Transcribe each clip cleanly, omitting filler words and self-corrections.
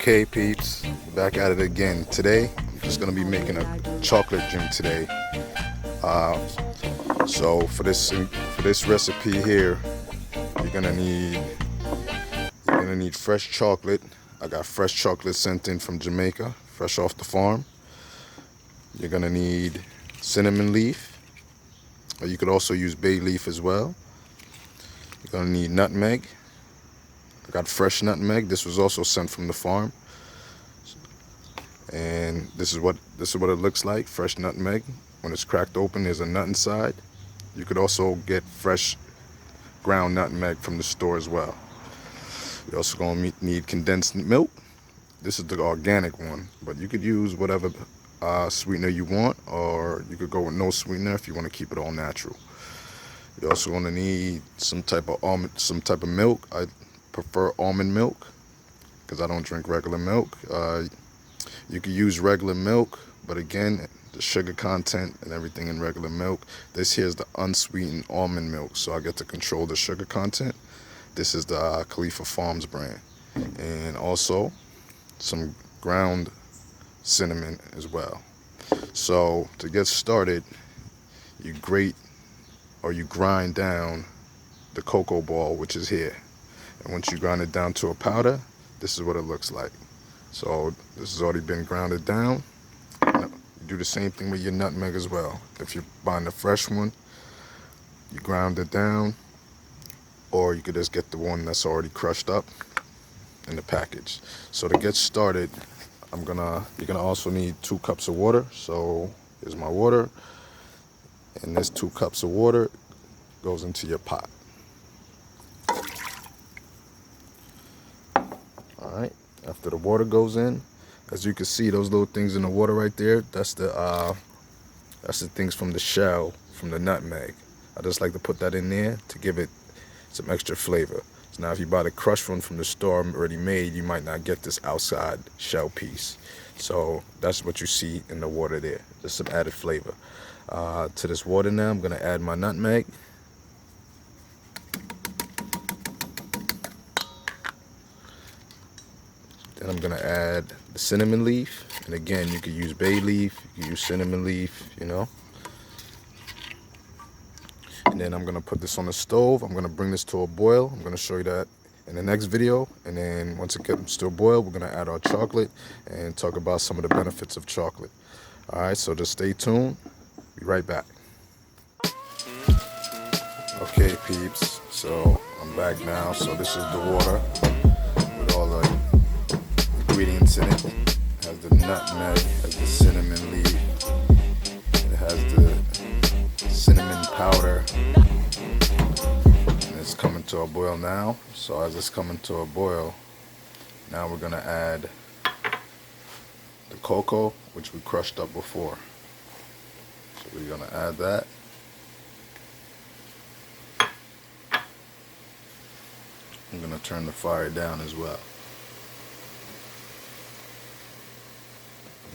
Okay, peeps, back at it again. Today, I'm just gonna be making a chocolate drink today. Uh, so for this recipe here, you're gonna need fresh chocolate. I got fresh chocolate sent in from Jamaica, fresh off the farm. You're gonna need cinnamon leaf, or you could also use bay leaf as well. You're gonna need nutmeg. I got fresh nutmeg. This was also sent from the farm. And this is what it looks like. Fresh nutmeg. When it's cracked open, there's a nut inside. You could also get fresh ground nutmeg from the store as well. You're also going to need condensed milk. This is the organic one, but you could use whatever sweetener you want, or you could go with no sweetener if you want to keep it all natural. You're also going to need some type of milk. I prefer almond milk because I don't drink regular milk. You could use regular milk, but again, the sugar content and everything in regular milk. This here is the unsweetened almond milk, so I get to control the sugar content. This is the Khalifa Farms brand. And also some ground cinnamon as well. So to get started, you grind down the cocoa ball, which is here. And once you grind it down to a powder, this is what it looks like. So this has already been grounded down. You do the same thing with your nutmeg as well. If you're buying the fresh one, you ground it down, or you could just get the one that's already crushed up in the package. So to get started, you're gonna also need 2 cups of water. So here's my water, and this 2 cups of water goes into your pot. All right. After the water goes in, as you can see, those little things in the water right there, that's the things from the shell, from the nutmeg. I just like to put that in there to give it some extra flavor. So now if you buy the crushed one from the store already made, you might not get this outside shell piece. So that's what you see in the water there, just some added flavor. To this water now, I'm gonna add my nutmeg. Then I'm gonna add the cinnamon leaf, and again, you could use bay leaf, you could use cinnamon leaf, you know. And then I'm gonna put this on the stove. I'm gonna bring this to a boil. I'm gonna show you that in the next video. And then once it gets to a boil, we're gonna add our chocolate and talk about some of the benefits of chocolate. All right, so just stay tuned. Be right back. Okay, peeps. So I'm back now. So this is the water with all the ingredients in it. It has the nutmeg, has the cinnamon leaf, it has the cinnamon powder, and it's coming to a boil now. So as it's coming to a boil, now we're gonna add the cocoa, which we crushed up before. So we're gonna add that. I'm gonna turn the fire down as well.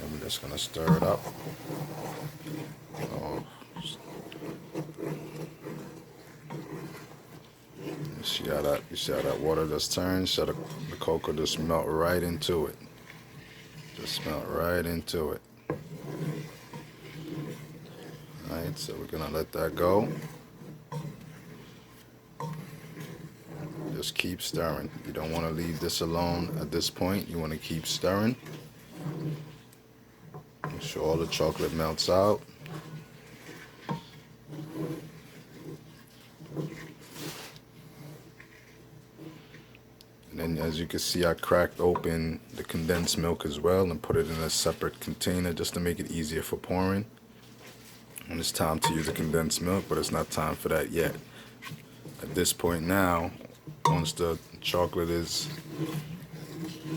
And we're just gonna stir it up. Oh, you see how that water just turns? So the cocoa just melt right into it. Just melt right into it. Alright, so we're gonna let that go. Just keep stirring. You don't want to leave this alone at this point. You want to keep stirring. Make sure all the chocolate melts out. And then as you can see, I cracked open the condensed milk as well and put it in a separate container just to make it easier for pouring. And it's time to use the condensed milk, but it's not time for that yet. At this point now, once the chocolate is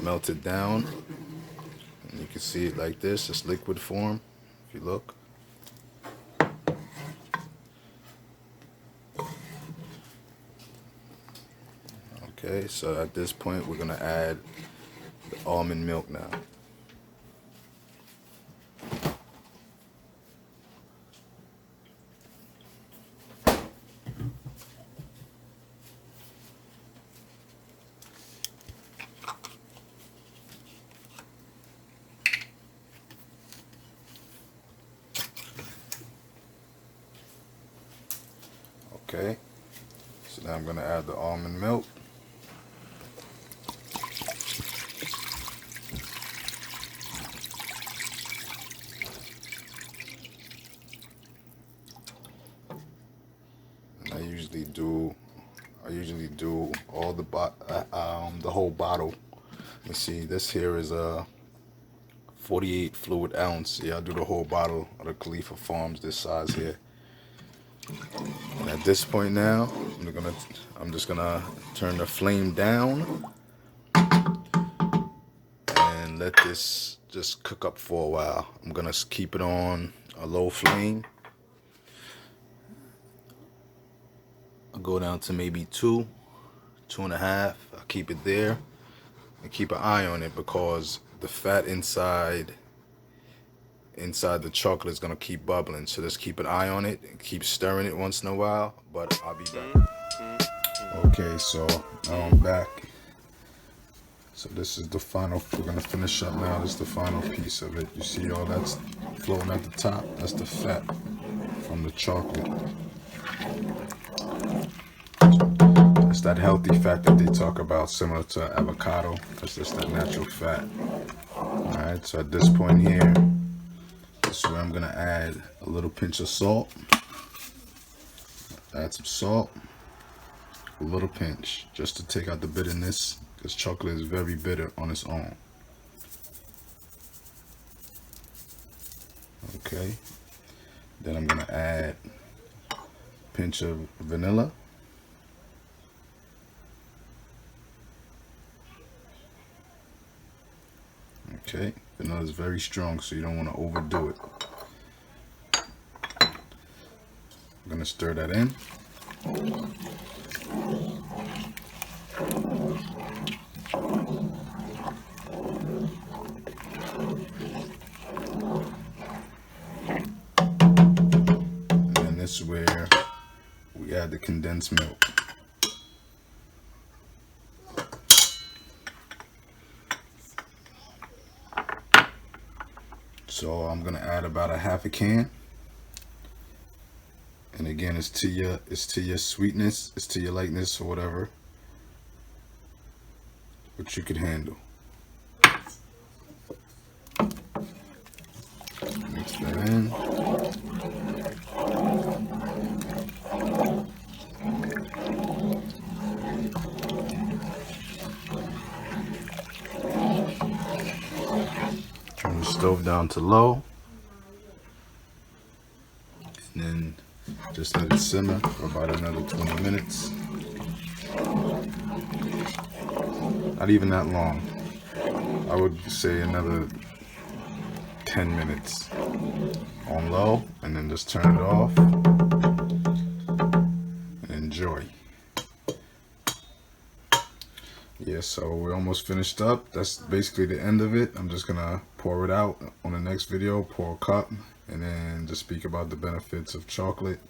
melted down, and you can see it like this, it's liquid form, if you look. Okay, so at this point, we're gonna add the almond milk now. Okay, so now I'm gonna add the almond milk. And I usually do all the whole bottle. Let's see, this here is a 48 fluid ounce. Yeah, I'll do the whole bottle of the Khalifa Farms this size here. And at this point now, I'm just gonna turn the flame down and let this just cook up for a while. I'm gonna keep it on a low flame. I'll go down to maybe 2.5. I'll keep it there and keep an eye on it, because the fat inside the chocolate is gonna keep bubbling. So just keep an eye on it and keep stirring it once in a while. But I'll be back. Okay, so now I'm back. So this is the final. We're gonna finish up now. This is the final piece of it. You see all that's floating at the top? That's the fat from the chocolate. It's that healthy fat that they talk about, similar to avocado. That's just that natural fat. Alright, so at this point here, this is where I'm gonna add a little pinch of salt. Add some salt, a little pinch, just to take out the bitterness, because chocolate is very bitter on its own. Okay, then I'm gonna add a pinch of vanilla. Okay, vanilla is very strong, so you don't want to overdo it. I'm gonna stir that in. And then this is where we add the condensed milk. So I'm gonna add about a half a can. And again, it's to your sweetness, it's to your lightness or whatever, what you could handle. Mix that in. Turn the stove down to low. And then just let it simmer for about another 20 minutes. Not even that long. I would say another 10 minutes on low, and then just turn it off and enjoy. Yeah, so we're almost finished up. That's basically the end of it. I'm just gonna pour it out on the next video, pour a cup, and then just speak about the benefits of chocolate,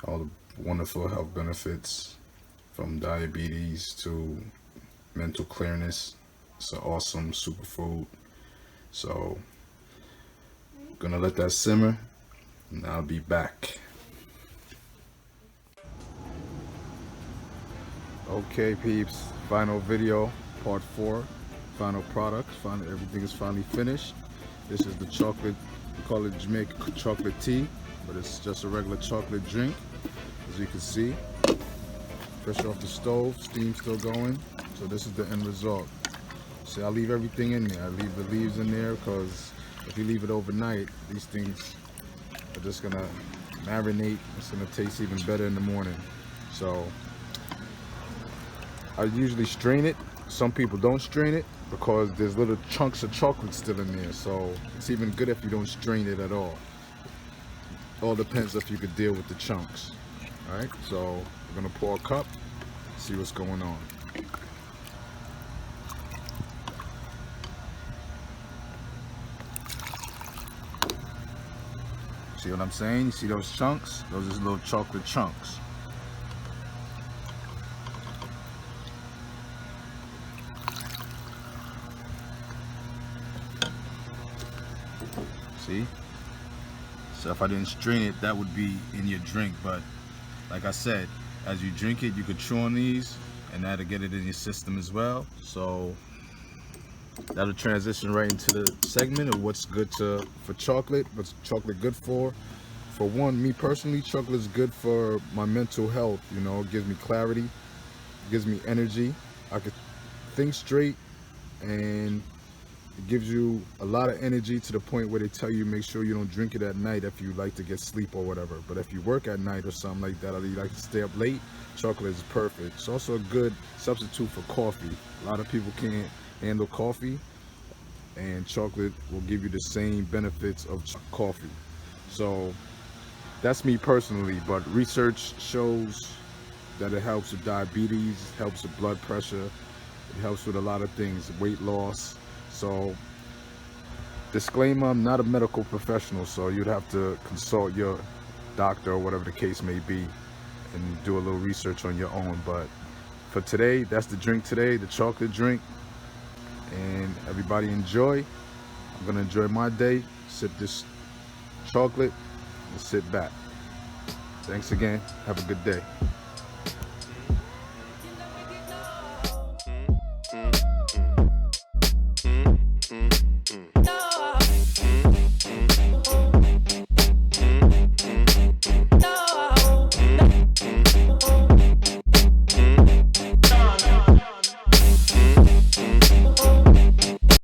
all the wonderful health benefits, from diabetes to mental clearness. It's an awesome superfood. So I'm gonna let that simmer, and I'll be back. Okay, peeps, final video, part 4, final product. Everything is finally finished. This is the chocolate. We call it Jamaican chocolate tea, but it's just a regular chocolate drink. As you can see, fresh off the stove, steam still going. So this is the end result. See, I leave everything in there. I leave the leaves in there, because if you leave it overnight, these things are just gonna marinate. It's gonna taste even better in the morning. So I usually strain it. Some people don't strain it because there's little chunks of chocolate still in there. So it's even good if you don't strain it at all. All depends if you could deal with the chunks. All right, so we're gonna pour a cup, see what's going on. See what I'm saying? You see those chunks? Those are little chocolate chunks. See? So if I didn't strain it, that would be in your drink, but like I said, as you drink it, you could chew on these, and that'll get it in your system as well. So that'll transition right into the segment of what's good for chocolate. What's chocolate good for? For one, me personally, chocolate is good for my mental health. You know, it gives me clarity, it gives me energy. I could think straight, and it gives you a lot of energy to the point where they tell you make sure you don't drink it at night if you like to get sleep or whatever. But if you work at night or something like that, or you like to stay up late, chocolate is perfect. It's also a good substitute for coffee. A lot of people can't handle coffee, and chocolate will give you the same benefits of coffee. So that's me personally, but research shows that it helps with diabetes, helps with blood pressure, it helps with a lot of things, weight loss. So disclaimer, I'm not a medical professional, so you'd have to consult your doctor or whatever the case may be and do a little research on your own. But for today, that's the drink today, the chocolate drink. And everybody enjoy. I'm gonna enjoy my day, sip this chocolate and sit back. Thanks again. Have a good day.